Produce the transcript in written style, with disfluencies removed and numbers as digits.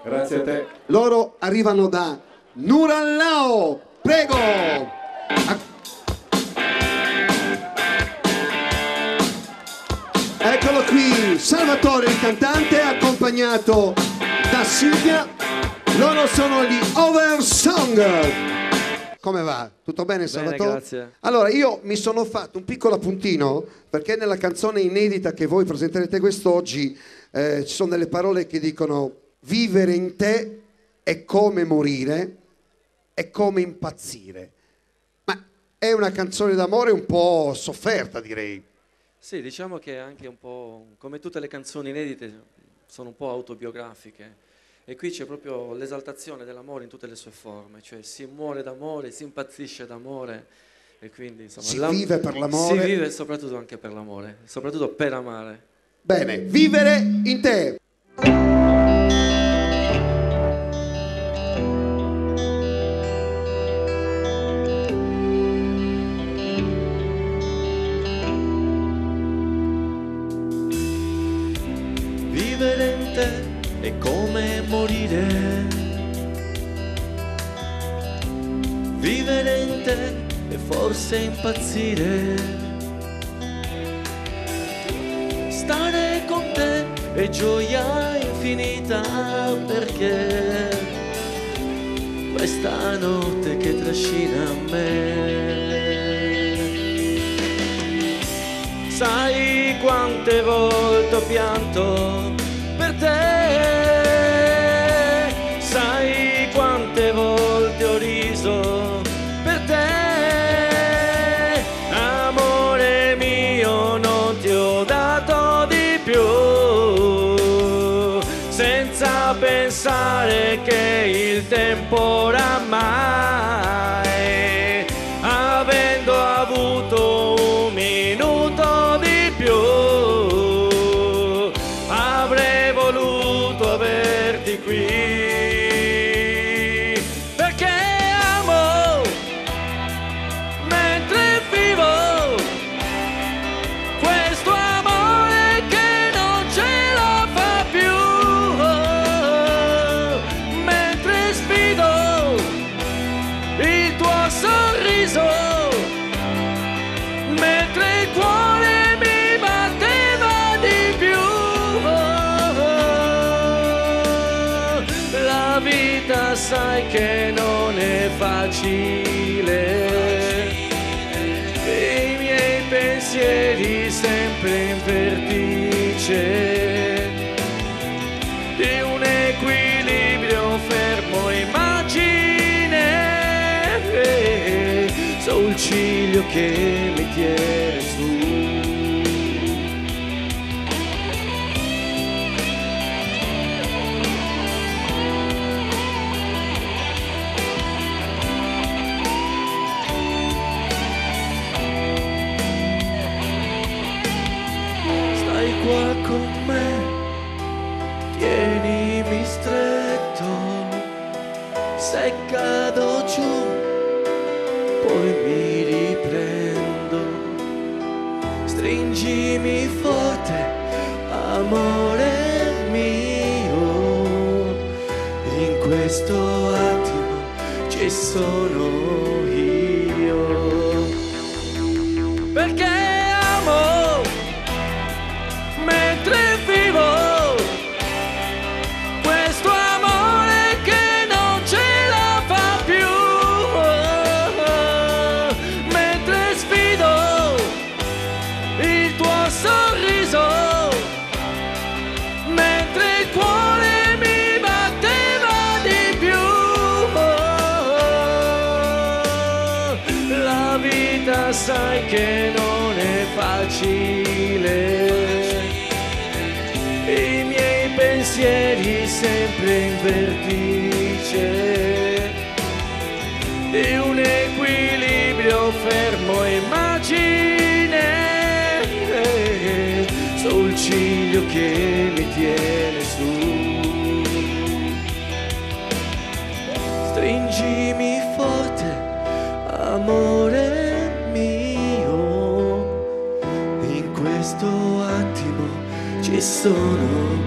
Grazie a te. Loro arrivano da Nurallao, prego! Eccolo qui, Salvatore il cantante, accompagnato da Silvia. Loro sono gli Oversong. Come va? Tutto bene, Salvatore? Bene, grazie. Allora, io mi sono fatto un piccolo appuntino, perché nella canzone inedita che voi presenterete quest'oggi ci sono delle parole che dicono: vivere in te è come morire, è come impazzire. Ma è una canzone d'amore un po' sofferta, direi. Sì, diciamo che anche un po' come tutte le canzoni inedite sono un po' autobiografiche. E qui c'è proprio l'esaltazione dell'amore in tutte le sue forme, cioè si muore d'amore, si impazzisce d'amore e quindi insomma Si vive per l'amore. Si vive soprattutto anche per l'amore, soprattutto per amare. Bene, vivere in te. Vivere in te è come morire, vivere in te è forse impazzire, stare con te è gioia infinita, perché questa notte che trascina me. Sai quante volte ho pianto per te, sai quante volte ho riso per te, amore mio non ti ho dato di più, senza pensare che il tempo oramai, avendo avuto un minuto di più, avrei voluto averti qui, perché amo mentre vivo questo amore che non ce la fa più, mentre sfido il tuo sorriso, mentre il cuore mi batteva di più. La vita sai che non è facile, i miei pensieri sempre in vertice, di un equilibrio fermo immagine, sul ciglio che mi tiene su. Stai qua con me, tienimi stretto, se cado giù poi mi riprendo, stringimi forte, amore mio, in questo attimo ci sono io, perché amo mentre vivo questo amore che non ce la fa più, mentre sfido il tuo sorriso, mentre il cuore mi batteva di più. La vita sai che non è facile, i miei pensieri sempre in vertice, di un equilibrio fermo immagine, sul ciglio che mi tiene su. Stringimi forte, amore mio, in questo attimo ci sono